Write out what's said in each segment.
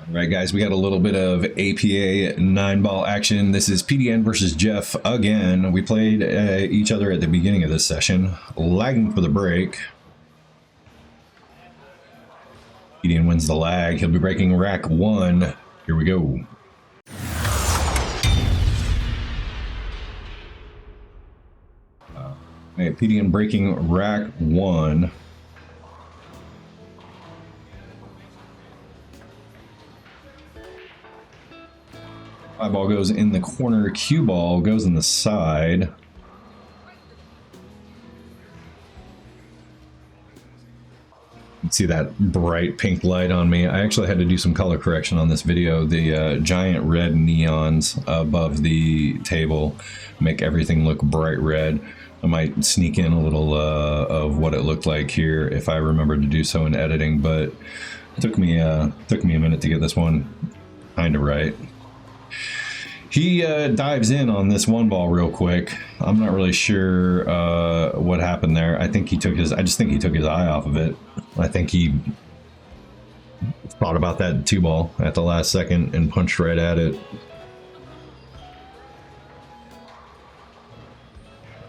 Alright guys, we got a little bit of APA 9-ball action. This is PDN versus Jeff again. We played each other at the beginning of this session, lagging for the break. PDN wins the lag. He'll be breaking rack 1. Here we go. PDN breaking rack 1. My ball goes in the corner, cue ball goes in the side. You can see that bright pink light on me. I actually had to do some color correction on this video. The giant red neons above the table make everything look bright red. I might sneak in a little of what it looked like here if I remember to do so in editing, but it took me a minute to get this one kind of right. He dives in on this 1-ball real quick. I'm not really sure what happened there. I think he took his. I just think he took his eye off of it. I think he thought about that 2-ball at the last second and punched right at it.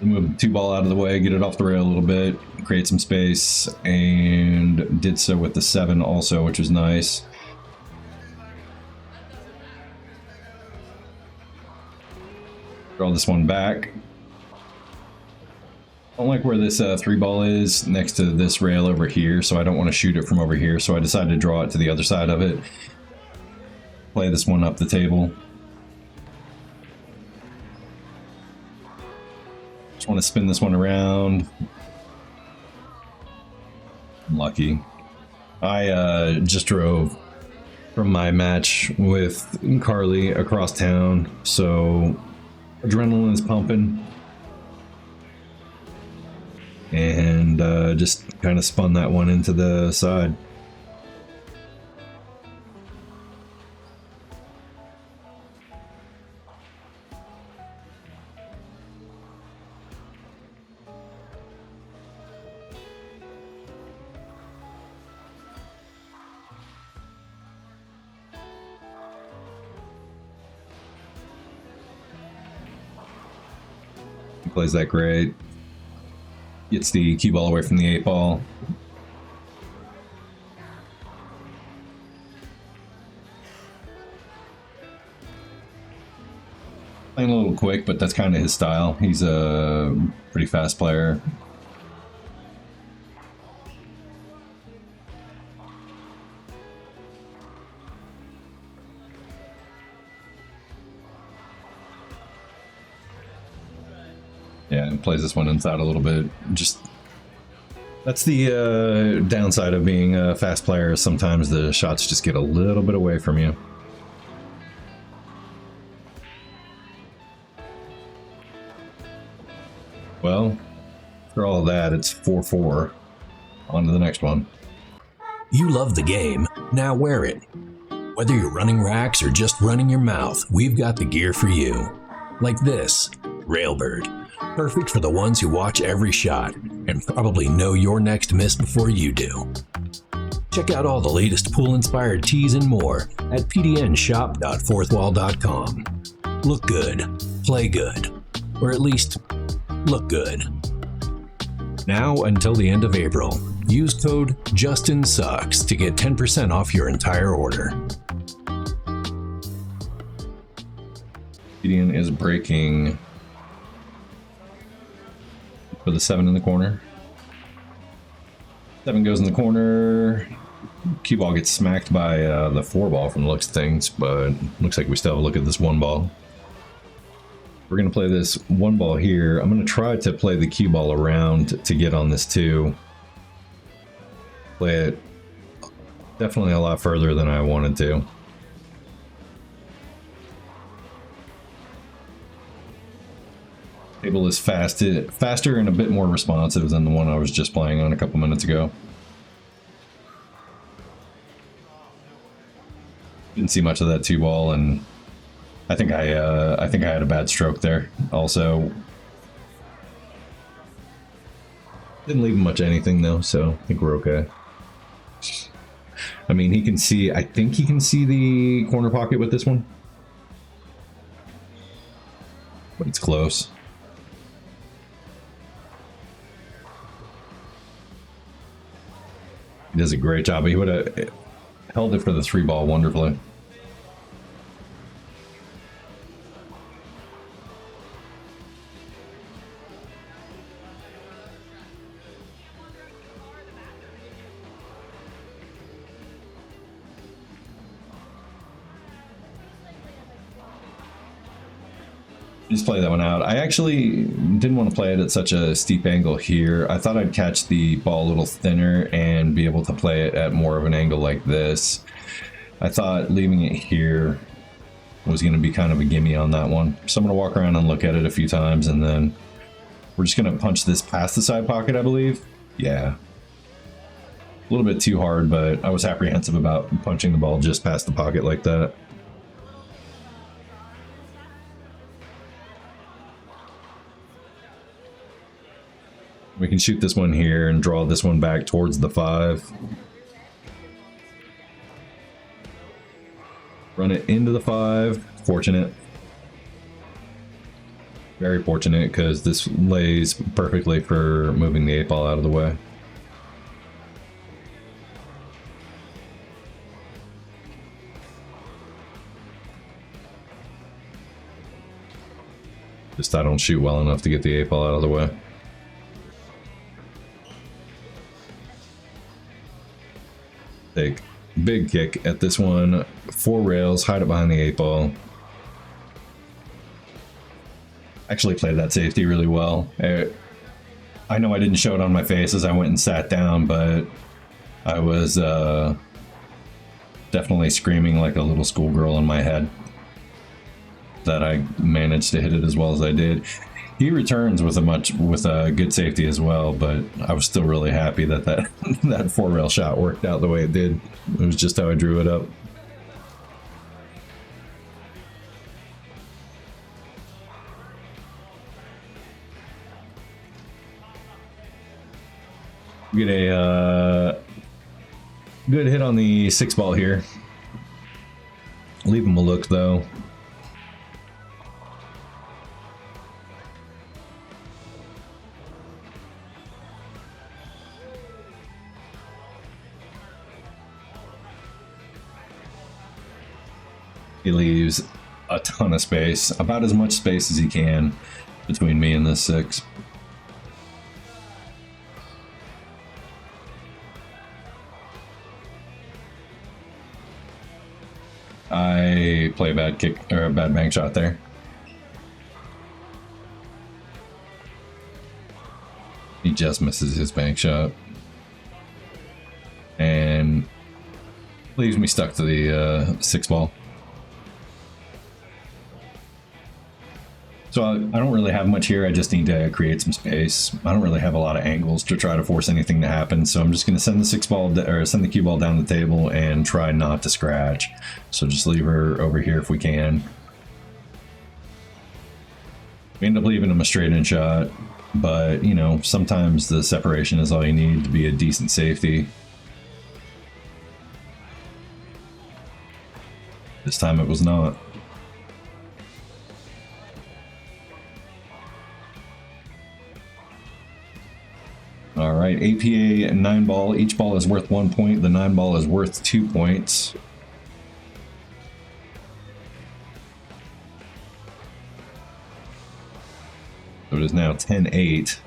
Move the 2-ball out of the way, get it off the rail a little bit, create some space, and did so with the 7 also, which was nice. Draw this one back. I don't like where this 3-ball is next to this rail over here, so I don't want to shoot it from over here, so I decided to draw it to the other side of it. Play this one up the table. Just want to spin this one around. I'm lucky. I just drove from my match with Carly across town, so adrenaline is pumping, and just kind of spun that one into the side. Plays that great. Gets the cue ball away from the 8-ball. Playing a little quick, but that's kind of his style. He's a pretty fast player. Yeah, and plays this one inside a little bit. Just that's the downside of being a fast player. Sometimes the shots just get a little bit away from you. Well, for all of that, it's 4-4. On to the next one. You love the game, now wear it. Whether you're running racks or just running your mouth, we've got the gear for you. Like this, Railbird. Perfect for the ones who watch every shot and probably know your next miss before you do. Check out all the latest pool-inspired tees and more at pdnshop.fourthwall.com. Look good, play good, or at least look good. Now until the end of April, use code JustinSucks to get 10% off your entire order. PDN is breaking for the 7 in the corner. 7 goes in the corner. Cue ball gets smacked by the 4-ball from the looks of things, but looks like we still have a look at this 1-ball. We're going to play this 1-ball here. I'm going to try to play the cue ball around to get on this 2. Play it definitely a lot further than I wanted to. Table is faster and a bit more responsive than the one I was just playing on a couple minutes ago. Didn't see much of that 2-ball, and I think I had a bad stroke there. Also, didn't leave much anything though, so I think we're okay. I mean, he can see, I think he can see the corner pocket with this one. But it's close. He does a great job. He would have held it for the 3-ball wonderfully. Just play that one out. I actually didn't want to play it at such a steep angle here. I thought I'd catch the ball a little thinner and be able to play it at more of an angle like this. I thought leaving it here was going to be kind of a gimme on that one. So I'm going to walk around and look at it a few times, and then we're just going to punch this past the side pocket, I believe. Yeah. A little bit too hard, but I was apprehensive about punching the ball just past the pocket like that. We can shoot this one here and draw this one back towards the 5. Run it into the 5. Fortunate. Very fortunate, because this lays perfectly for moving the 8-ball out of the way. Just I don't shoot well enough to get the 8-ball out of the way. Take big kick at this one, 4 rails, hide it behind the 8-ball. Actually played that safety really well. I know I didn't show it on my face as I went and sat down, but I was definitely screaming like a little schoolgirl in my head that I managed to hit it as well as I did. He returns with a good safety as well, but I was still really happy that that 4-rail shot worked out the way it did. It was just how I drew it up. We get a good hit on the 6-ball here. Leave him a look though. He leaves a ton of space, about as much space as he can between me and this 6. I play a bad kick or a bad bank shot there. He just misses his bank shot and leaves me stuck to the 6-ball. So I don't really have much here. I just need to create some space. I don't really have a lot of angles to try to force anything to happen. So I'm just going to send the 6-ball or send the cue ball down the table and try not to scratch. So just leave her over here if we can. We end up leaving him a straight-in shot, but you know, sometimes the separation is all you need to be a decent safety. This time it was not. All right, APA 9-ball. Each ball is worth 1 point. The 9-ball is worth 2 points. So it is now 10-8.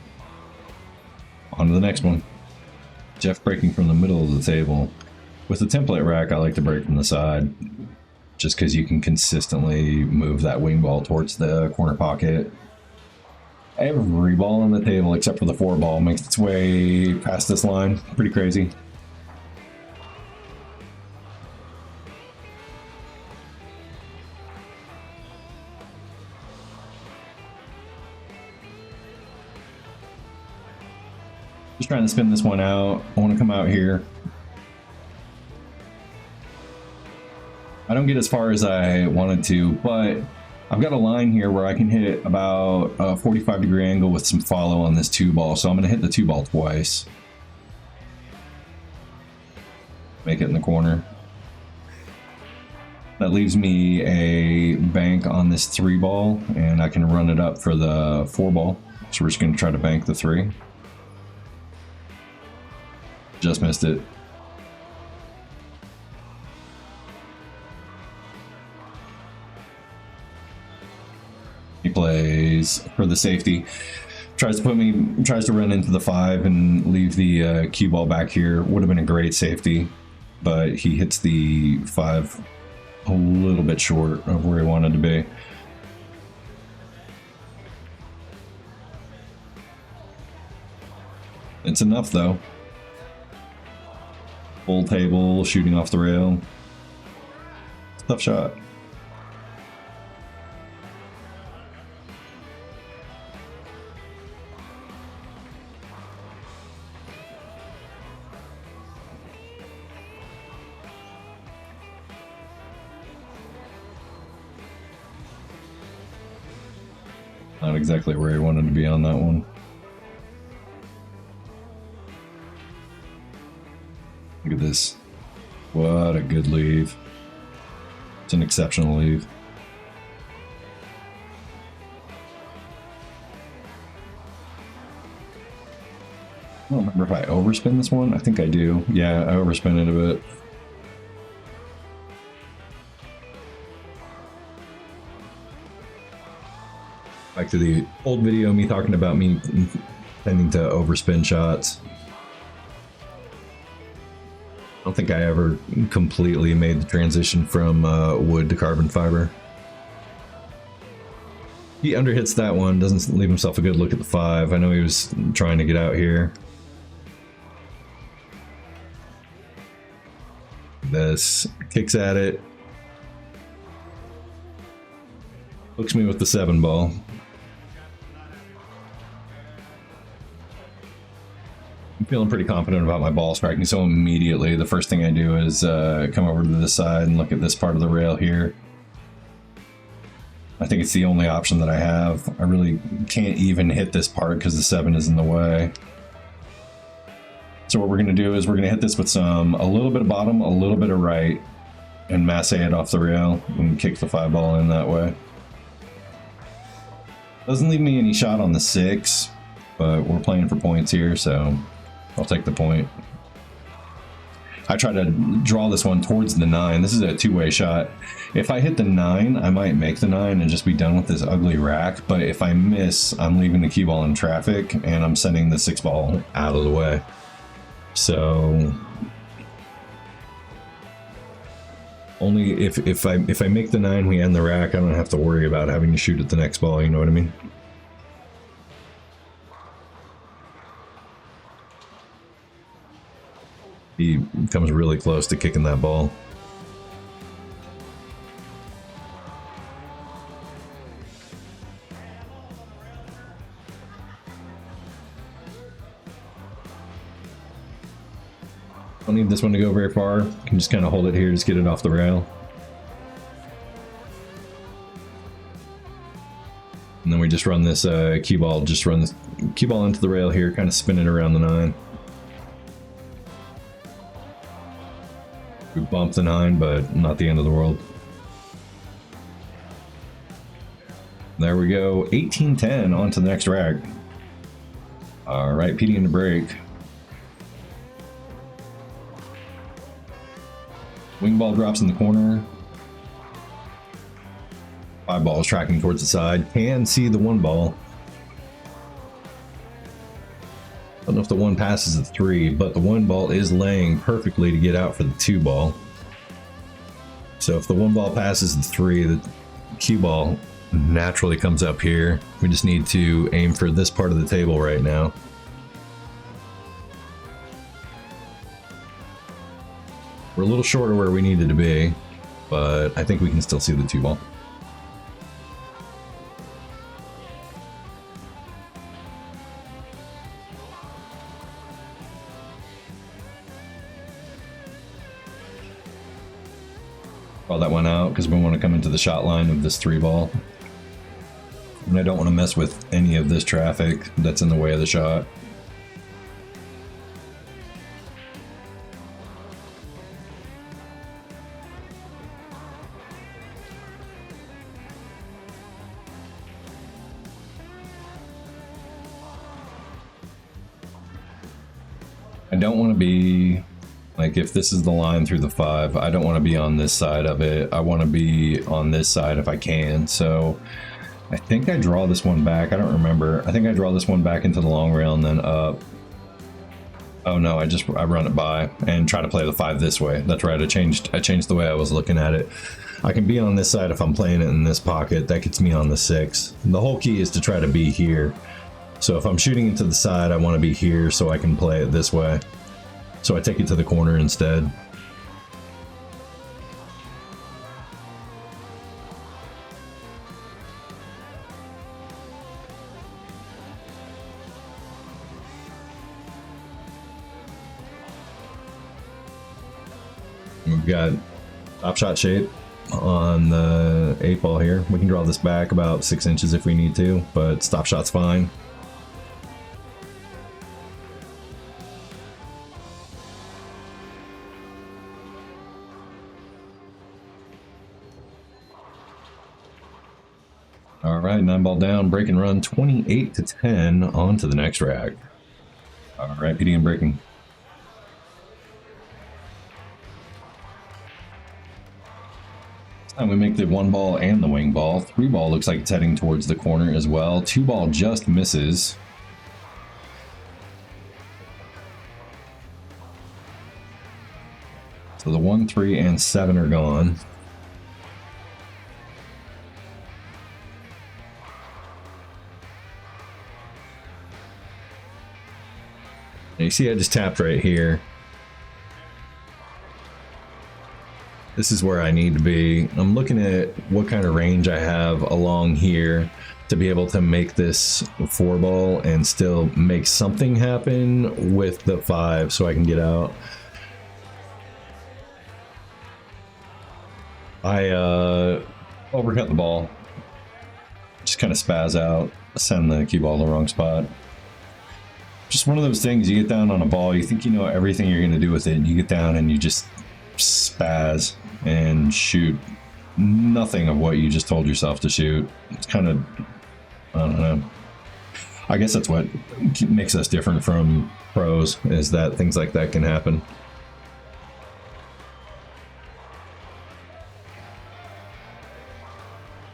On to the next one. Jeff breaking from the middle of the table. With the template rack, I like to break from the side, just because you can consistently move that wing ball towards the corner pocket. Every ball on the table except for the 4-ball makes its way past this line. Pretty crazy. Just trying to spin this one out. I want to come out here. I don't get as far as I wanted to, but I've got a line here where I can hit about a 45-degree angle with some follow on this 2-ball, so I'm going to hit the 2-ball twice. make it in the corner. That leaves me a bank on this 3 ball, and I can run it up for the 4 ball. So we're just going to try to bank the 3. Just missed it. He plays for the safety. Tries to run into the 5 and leave the cue ball back here. Would have been a great safety, but he hits the 5 a little bit short of where he wanted to be. It's enough though. Full table, shooting off the rail. Tough shot. Not exactly where he wanted to be on that one. Look at this. What a good leave. It's an exceptional leave. I don't remember if I overspin this one. I think I do. Yeah, I overspin it a bit. Back to the old video, me talking about me tending to overspin shots. I don't think I ever completely made the transition from wood to carbon fiber. He underhits that one, doesn't leave himself a good look at the 5. I know he was trying to get out here. This kicks at it. Hooks me with the 7 ball. I'm feeling pretty confident about my ball striking, so immediately the first thing I do is come over to this side and look at this part of the rail here. I think it's the only option that I have. I really can't even hit this part because the 7 is in the way. So what we're going to do is we're going to hit this with a little bit of bottom, a little bit of right, and masse it off the rail and kick the 5 ball in that way. Doesn't leave me any shot on the 6, but we're playing for points here, so I'll take the point. I try to draw this one towards the 9. This is a 2-way shot. If I hit the 9, I might make the 9 and just be done with this ugly rack, but if I miss, I'm leaving the cue ball in traffic and I'm sending the 6 ball out of the way. So only if I make the 9, we end the rack, I don't have to worry about having to shoot at the next ball, you know what I mean? He comes really close to kicking that ball. Don't need this one to go very far. Can just kind of hold it here, just get it off the rail. And then we just run this cue ball, just run this cue ball into the rail here, kind of spin it around the 9. We bumped the 9, but not the end of the world. There we go, 18-10, on to the next rack. All right, PDN to break. Wing ball drops in the corner. 5 balls tracking towards the side. Can see the 1 ball. Don't know if the 1 passes the 3, but the 1 ball is laying perfectly to get out for the 2 ball. So if the 1 ball passes the 3, the cue ball naturally comes up here. We just need to aim for this part of the table right now. We're a little short of where we needed to be, but I think we can still see the 2 ball. Call that one out because we want to come into the shot line of this 3 ball. And I don't want to mess with any of this traffic that's in the way of the shot. don't want to be, like, if this is the line through the 5, I don't want to be on this side of it. I want to be on this side if I can. So I think I draw this one back. I don't remember. I think I draw this one back into the long rail and then up. Oh no, I run it by and try to play the 5 this way. That's right. I changed the way I was looking at it. I can be on this side if I'm playing it in this pocket. That gets me on the 6. The whole key is to try to be here. So if I'm shooting into the side, I want to be here so I can play it this way. So I take it to the corner instead. We've got top shot shape on the 8 ball here. We can draw this back about 6 inches if we need to, but stop shot's fine. All right, 9 ball down, break and run 28 to 10 on to the next rack. All right, PDN breaking. And we make the 1 ball and the wing ball. 3 ball looks like it's heading towards the corner as well. 2 ball just misses. So the 1, 3, and 7 are gone. And you see I just tapped right here. This is where I need to be. I'm looking at what kind of range I have along here to be able to make this 4 ball and still make something happen with the 5 so I can get out. I overcut the ball. Just kind of spaz out, send the cue ball in the wrong spot. Just one of those things, you get down on a ball, you think you know everything you're going to do with it, and you get down and you just spaz and shoot nothing of what you just told yourself to shoot. It's kind of, I don't know. I guess that's what makes us different from pros, is that things like that can happen.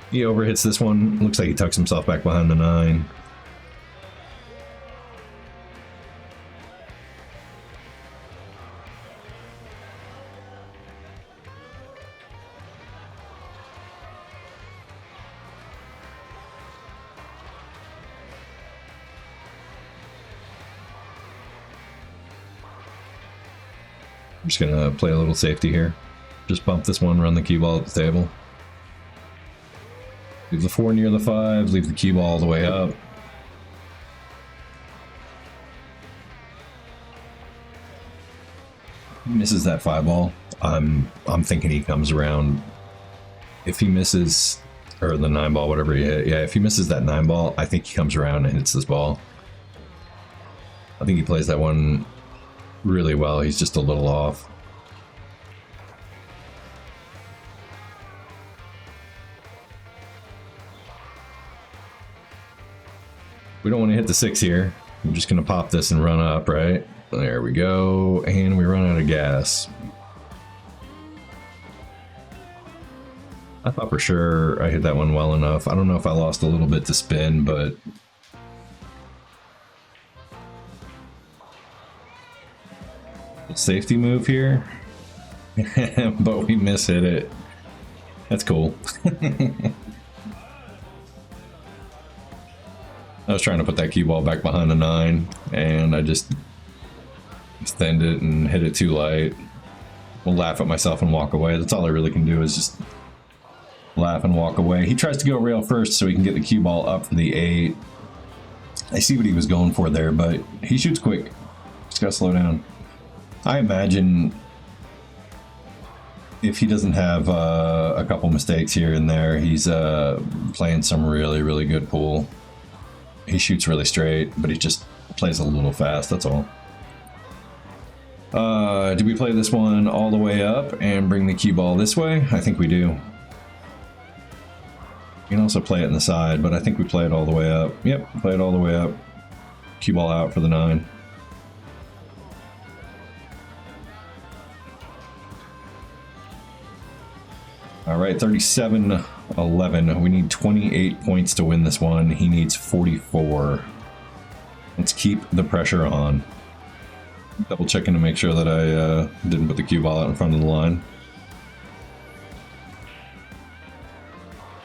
He overhits this one. Looks like he tucks himself back behind the 9. I'm just gonna play a little safety here. Just bump this one, run the cue ball at the table. Leave the 4 near the 5, leave the cue ball all the way up. He misses that 5 ball. I'm thinking he comes around. If he misses, or the 9 ball, whatever he hit, yeah, if he misses that 9 ball, I think he comes around and hits this ball. I think he plays that one really well. He's just a little off. We don't want to hit the 6 here. I'm just going to pop this and run up, right? There we go. And we run out of gas. I thought for sure I hit that one well enough. I don't know if I lost a little bit to spin, but safety move here. But we mishit it. That's cool. I was trying to put that cue ball back behind the 9, and I just extended it and hit it too light. We'll laugh at myself and walk away. That's all I really can do, is just laugh and walk away. He tries to go rail first so he can get the cue ball up for the 8. I see what he was going for there, but he shoots quick. Just gotta slow down. I imagine if he doesn't have a couple mistakes here and there, he's playing some really, really good pool. He shoots really straight, but he just plays a little fast, that's all. Do we play this one all the way up and bring the cue ball this way? I think we do. You can also play it in the side, but I think we play it all the way up. Yep, play it all the way up. Cue ball out for the 9. All right, 37-11. We need 28 points to win this one. He needs 44. Let's keep the pressure on. Double checking to make sure that I didn't put the cue ball out in front of the line.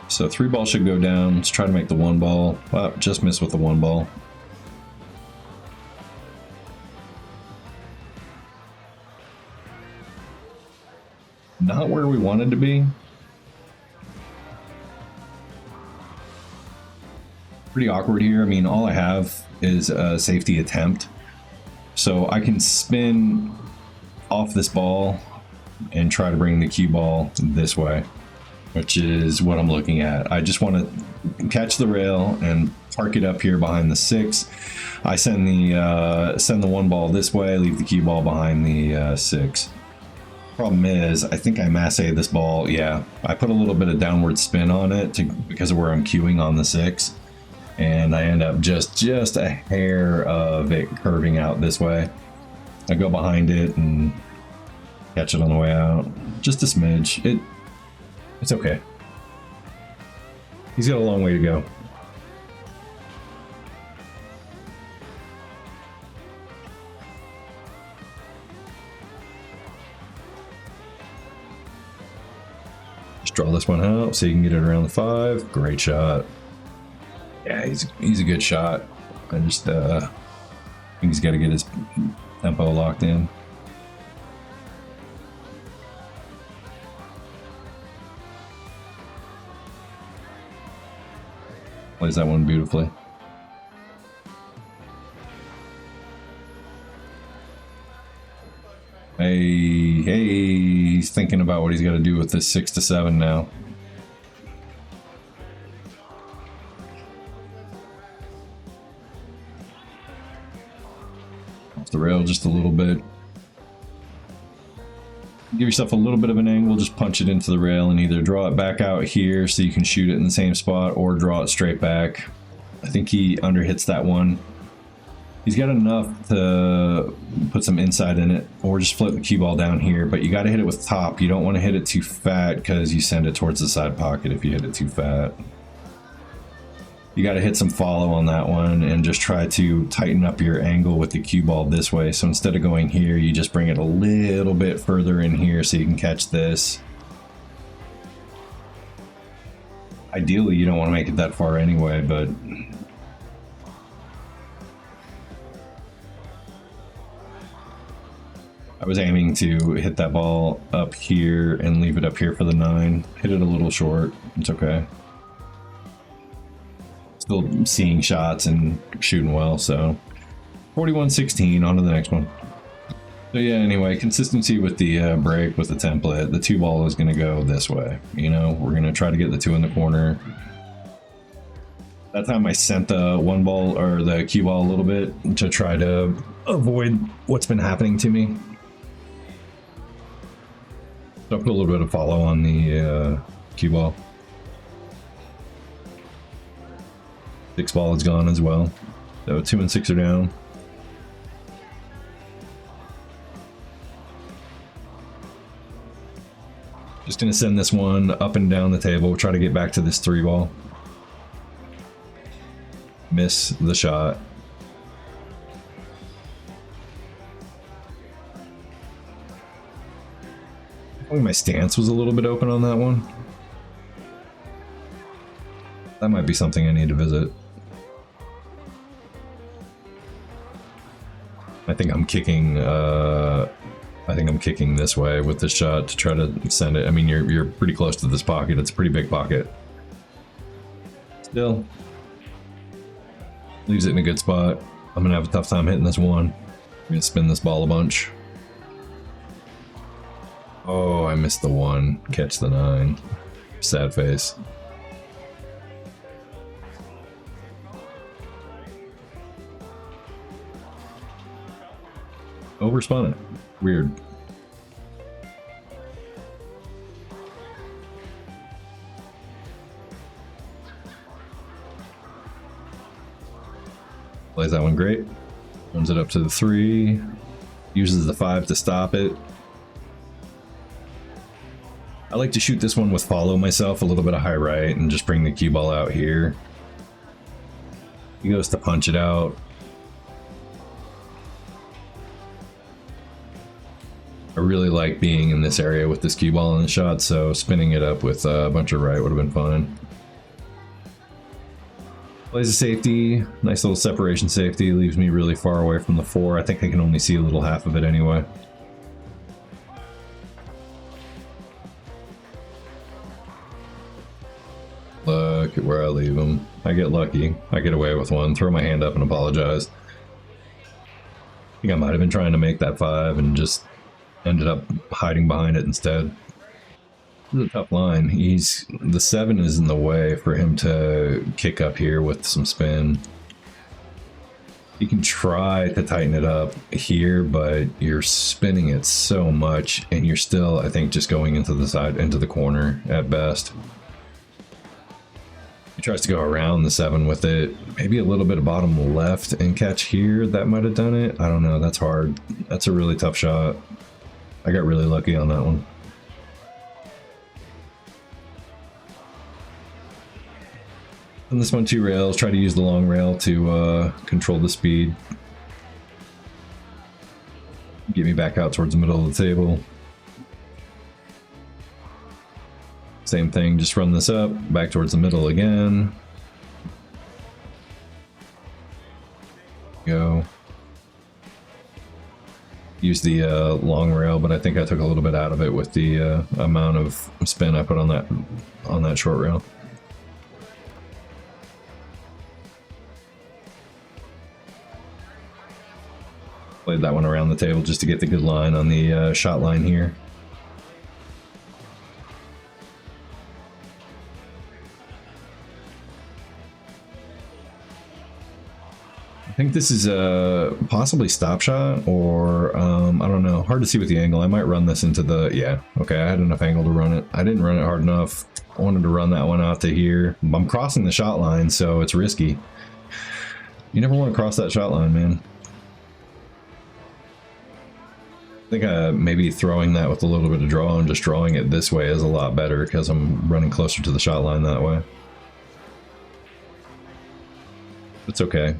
So 3 ball should go down. Let's try to make the 1 ball. Well, just missed with the 1 ball. Not where we wanted to be. Pretty awkward here. I mean, all I have is a safety attempt. So I can spin off this ball and try to bring the cue ball this way, which is what I'm looking at. I just want to catch the rail and park it up here behind the 6. I send the 1 ball this way, leave the cue ball behind the 6. Problem is, I think I massé this ball. Yeah, I put a little bit of downward spin on it because of where I'm cueing on the 6. And I end up just a hair of it curving out this way. I go behind it and catch it on the way out. Just a smidge. It's okay. He's got a long way to go. Just draw this one out so you can get it around the 5. Great shot. Yeah, he's a good shot. I just think he's got to get his tempo locked in. Plays that one beautifully. Hey, he's thinking about what he's got to do with this 6 to 7 now. Off the rail just a little bit. Give yourself a little bit of an angle, just punch it into the rail and either draw it back out here so you can shoot it in the same spot or draw it straight back. I think he underhits that one. He's got enough to put some inside in it, or just flip the cue ball down here, but you got to hit it with top. You don't want to hit it too fat because you send it towards the side pocket if you hit it too fat. You got to hit some follow on that one and just try to tighten up your angle with the cue ball this way. So instead of going here, you just bring it a little bit further in here so you can catch this. Ideally, you don't want to make it that far anyway, but I was aiming to hit that ball up here and leave it up here for the 9. Hit it a little short. It's okay. Still seeing shots and shooting well, so 41-16, on to the next one. So yeah, anyway, consistency with the break, with the template. The 2 ball is going to go this way. You know, we're going to try to get the 2 in the corner. That time I sent the 1 ball, or the cue ball, a little bit to try to avoid what's been happening to me. So I put a little bit of follow on the cue ball. 6 ball is gone as well. So 2 and 6 are down. Just gonna send this one up and down the table, try to get back to this 3 ball. Miss the shot. I think my stance was a little bit open on that one. That might be something I need to visit. I think I'm kicking this way with this shot to try to send it. I mean, you're pretty close to this pocket. It's a pretty big pocket. Still leaves it in a good spot. I'm gonna have a tough time hitting this 1. I'm gonna spin this ball a bunch. Oh, I missed the 1. Catch the 9. Sad face. Overspun it. Weird. Plays that one great. Runs it up to the 3. Uses the 5 to stop it. I like to shoot this one with follow myself, a little bit of high right, and just bring the cue ball out here. He goes to punch it out. I really like being in this area with this cue ball in the shot, so spinning it up with a bunch of right would have been fun. Plays a safety, nice little separation safety, leaves me really far away from the 4. I think I can only see a little half of it anyway. Look at where I leave him. I get lucky. I get away with one. Throw my hand up and apologize. I think I might have been trying to make that 5 and just ended up hiding behind it instead. This is a tough line. The 7 is in the way for him to kick up here with some spin. You can try to tighten it up here, but you're spinning it so much and you're still, I think, just going into the side, into the corner at best. He tries to go around the 7 with it. Maybe a little bit of bottom left and catch here. That might have done it. I don't know. That's hard. That's a really tough shot. I got really lucky on that one. And this one, 2 rails. Try to use the long rail to control the speed. Get me back out towards the middle of the table. Same thing, just run this up, back towards the middle again. Go. Use the long rail, but I think I took a little bit out of it with the amount of spin I put on that short rail. Played that one around the table just to get the good line on the shot line here. I think this is a possibly stop shot, or I don't know. Hard to see with the angle. I might run this into the, yeah, okay, I had enough angle to run it. I didn't run it hard enough. I wanted to run that one out to here. I'm crossing the shot line, so it's risky. You never want to cross that shot line, man. I think maybe throwing that with a little bit of draw and just drawing it this way is a lot better because I'm running closer to the shot line that way. It's okay.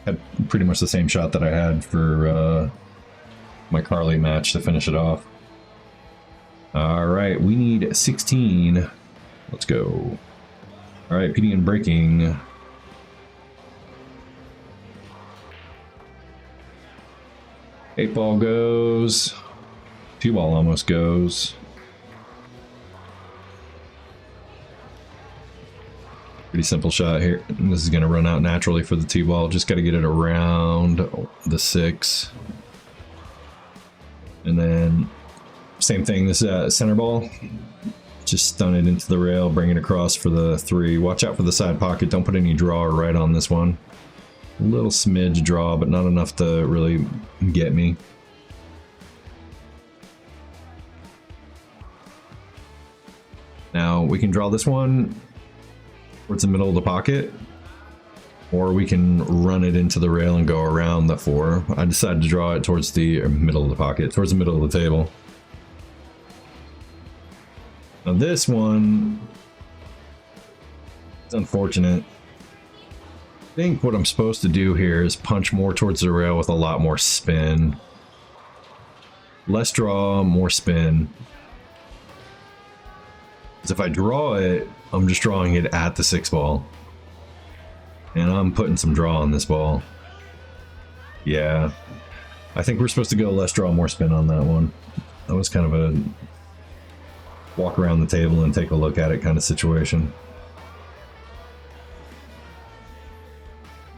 Had pretty much the same shot that I had for my Carly match to finish it off. All right, we need 16. Let's go. All right, PDN breaking. Eight ball goes. 2 ball almost goes. Pretty simple shot here. This is going to run out naturally for the 2 ball. Just got to get it around the 6. And then same thing, this center ball. Just stun it into the rail, bring it across for the 3. Watch out for the side pocket. Don't put any draw or right on this one. A little smidge draw, but not enough to really get me. Now we can draw this one towards the middle of the pocket, or we can run it into the rail and go around the 4. I decided to draw it towards the middle of the pocket, towards the middle of the table. Now this one is unfortunate. I think what I'm supposed to do here is punch more towards the rail with a lot more spin. Less draw, more spin. Because if I draw it, I'm just drawing it at the 6 ball. And I'm putting some draw on this ball. Yeah. I think we're supposed to go less draw, more spin on that one. That was kind of a walk around the table and take a look at it kind of situation.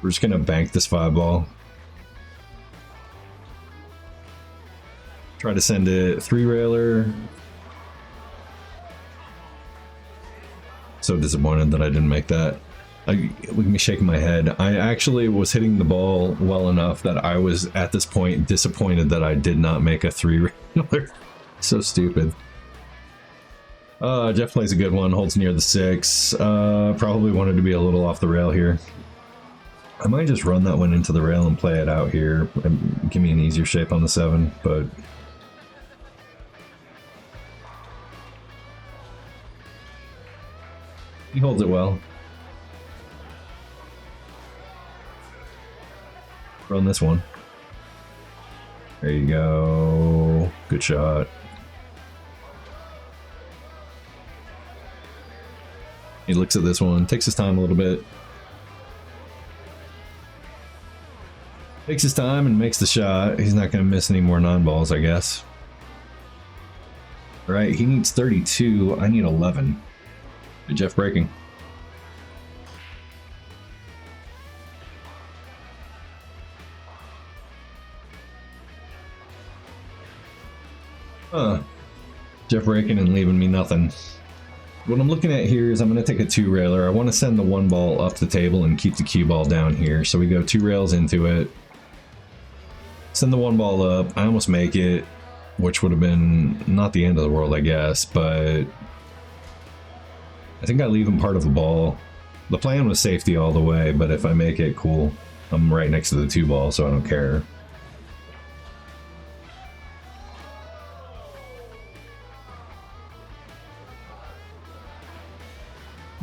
We're just going to bank this 5 ball. Try to send it 3 railer. So disappointed that I didn't make that. Look at me shaking my head. I actually was hitting the ball well enough that I was at this point disappointed that I did not make a 3 railer. So stupid. Jeff plays a good one, holds near the 6. Probably wanted to be a little off the rail here. I might just run that one into the rail and play it out here and give me an easier shape on the 7, but He holds it well. Run this one. There you go. Good shot. He looks at this one, takes his time a little bit. Takes his time and makes the shot. He's not going to miss any more 9-balls, I guess. All right, he needs 32. I need 11. Good Jeff breaking. Jeff breaking and leaving me nothing. What I'm looking at here is I'm going to take a 2-railer. I want to send the 1 ball up the table and keep the cue ball down here. So we go 2 rails into it. Send the 1 ball up. I almost make it, which would have been not the end of the world, I guess, but I think I leave him part of the ball. The plan was safety all the way, but if I make it, cool. I'm right next to the 2 ball, so I don't care.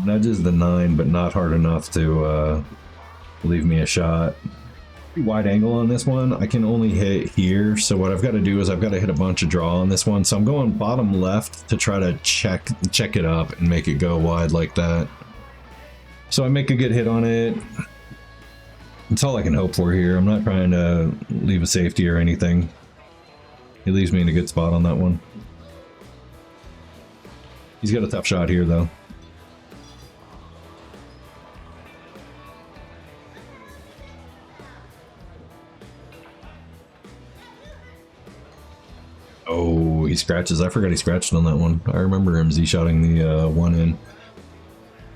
Nudges the 9, but not hard enough to leave me a shot. Pretty wide angle on this one. I can only hit here, so what I've got to do is I've got to hit a bunch of draw on this one. So I'm going bottom left to try to check it up and make it go wide like that. So I make a good hit on it. That's all I can hope for here. I'm not trying to leave a safety or anything. He leaves me in a good spot on that one. He's got a tough shot here, though. Oh, he scratches. I forgot he scratched on that one. I remember him Z-shotting the 1 in.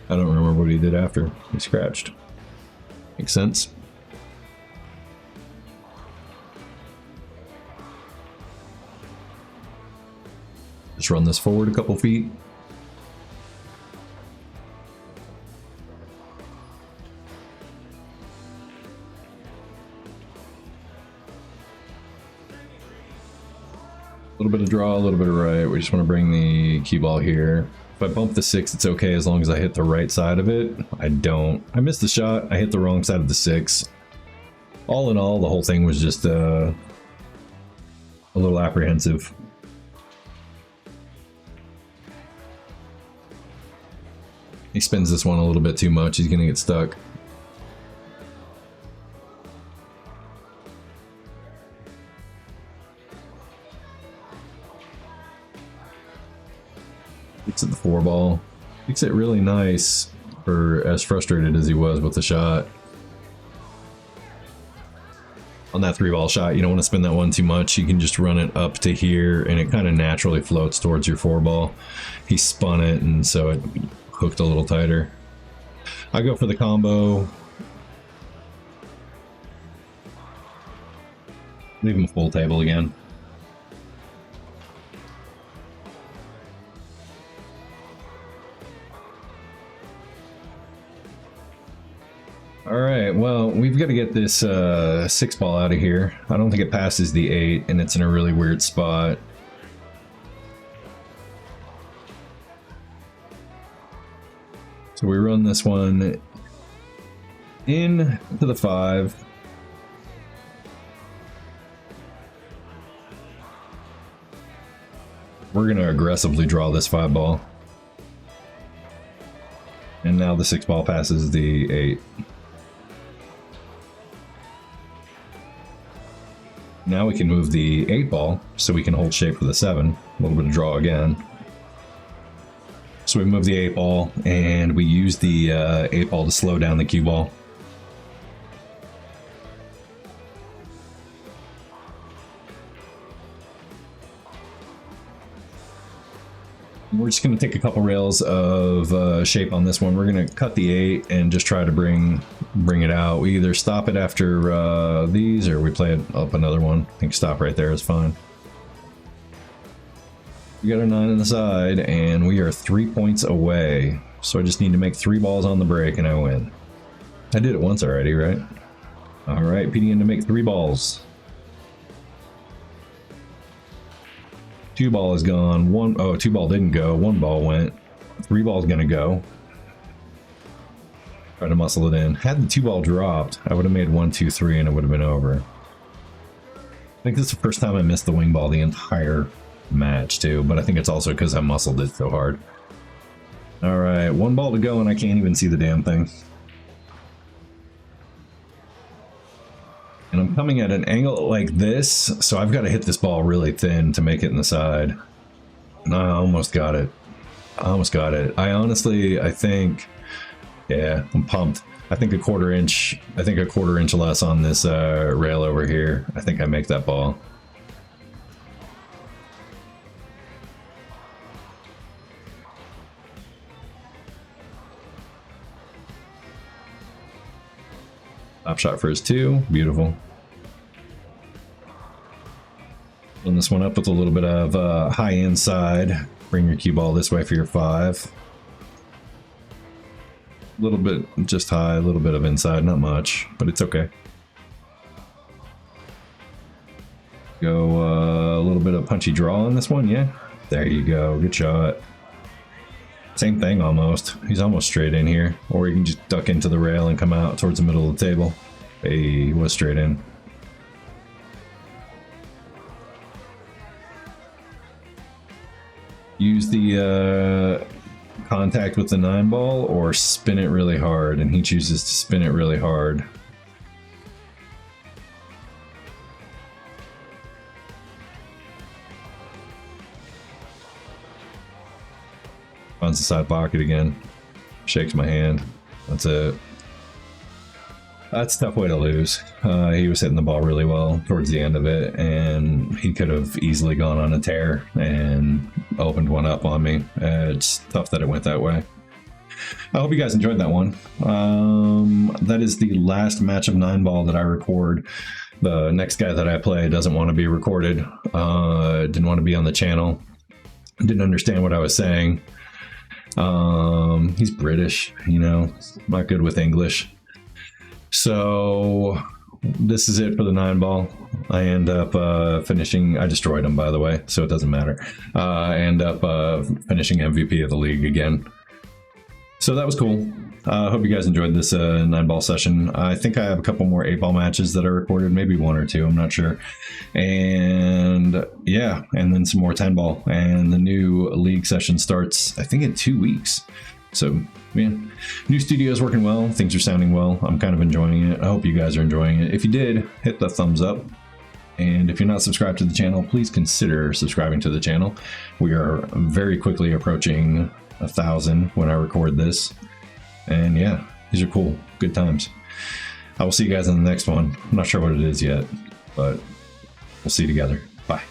I don't remember what he did after. He scratched. Makes sense. Just run this forward a couple feet. A little bit of draw, a little bit of right. We just want to bring the cue ball here. If I bump the 6, it's okay as long as I hit the right side of it. I don't. I missed the shot. I hit the wrong side of the 6. All in all, the whole thing was just a little apprehensive. He spins this one a little bit too much. He's going to get stuck. Looks at the 4 ball. Makes it really nice for as frustrated as he was with the shot. On that 3 ball shot, you don't want to spin that one too much. You can just run it up to here and it kind of naturally floats towards your 4 ball. He spun it and so it hooked a little tighter. I go for the combo. Leave him full table again. Alright, well, we've got to get this 6 ball out of here. I don't think it passes the 8, and it's in a really weird spot. So we run this one in to the 5. We're going to aggressively draw this 5 ball. And now the 6 ball passes the 8. Now we can move the 8 ball so we can hold shape for the 7. A little bit of draw again. So we move the 8 ball and we use the 8 ball to slow down the cue ball. We're just going to take a couple rails of shape on this one. We're going to cut the 8 and just try to bring it out. We either stop it after these or we play it up another one. I think stop right there is fine. We got a 9 on the side and we are 3 points away. So I just need to make 3 balls on the break and I win. I did it once already, right? All right, PDN to make 3 balls. 2 ball is gone. 2 ball didn't go. 1 ball went. 3 ball's gonna go. Try to muscle it in. Had the 2-ball dropped, I would have made 1, 2, 3, and it would have been over. I think this is the first time I missed the wing ball the entire match too, but I think it's also because I muscled it so hard. All right, 1 ball to go, and I can't even see the damn thing. And I'm coming at an angle like this, so I've got to hit this ball really thin to make it in the side. And I almost got it. I almost got it. I think, yeah, I'm pumped. I think a quarter inch less on this rail over here. I think I make that ball. Top shot for his 2, beautiful. Filling this one up with a little bit of high inside. Bring your cue ball this way for your 5. A little bit just high, a little bit of inside, not much, but it's okay. Go a little bit of punchy draw on this one, yeah. There you go, good shot. Same thing almost. He's almost straight in here, or you can just duck into the rail and come out towards the middle of the table. Hey, he was straight in. Use the contact with the 9-ball or spin it really hard, and he chooses to spin it really hard. Finds the side pocket again. Shakes my hand. That's it. That's a tough way to lose. He was hitting the ball really well towards the end of it, and he could have easily gone on a tear and opened one up on me. It's tough that it went that way. I hope you guys enjoyed that one. That is the last match of 9-ball that I record. The next guy that I play doesn't want to be recorded. Didn't want to be on the channel. Didn't understand what I was saying. He's British, you know, not good with English. So this is it for the 9-ball. I end up finishing. I destroyed him, by the way, so it doesn't matter. I end up finishing MVP of the league again. So that was cool. I hope you guys enjoyed this 9-ball session. I think I have a couple more 8-ball matches that I recorded, maybe 1 or 2, I'm not sure. And yeah, and then some more 10-ball. And the new league session starts, I think, in 2 weeks. So yeah, new studio is working well. Things are sounding well. I'm kind of enjoying it. I hope you guys are enjoying it. If you did, hit the thumbs up. And if you're not subscribed to the channel, please consider subscribing to the channel. We are very quickly approaching 1,000 when I record this. And yeah, these are cool. Good times. I will see you guys in the next one. I'm not sure what it is yet, but we'll see you together. Bye.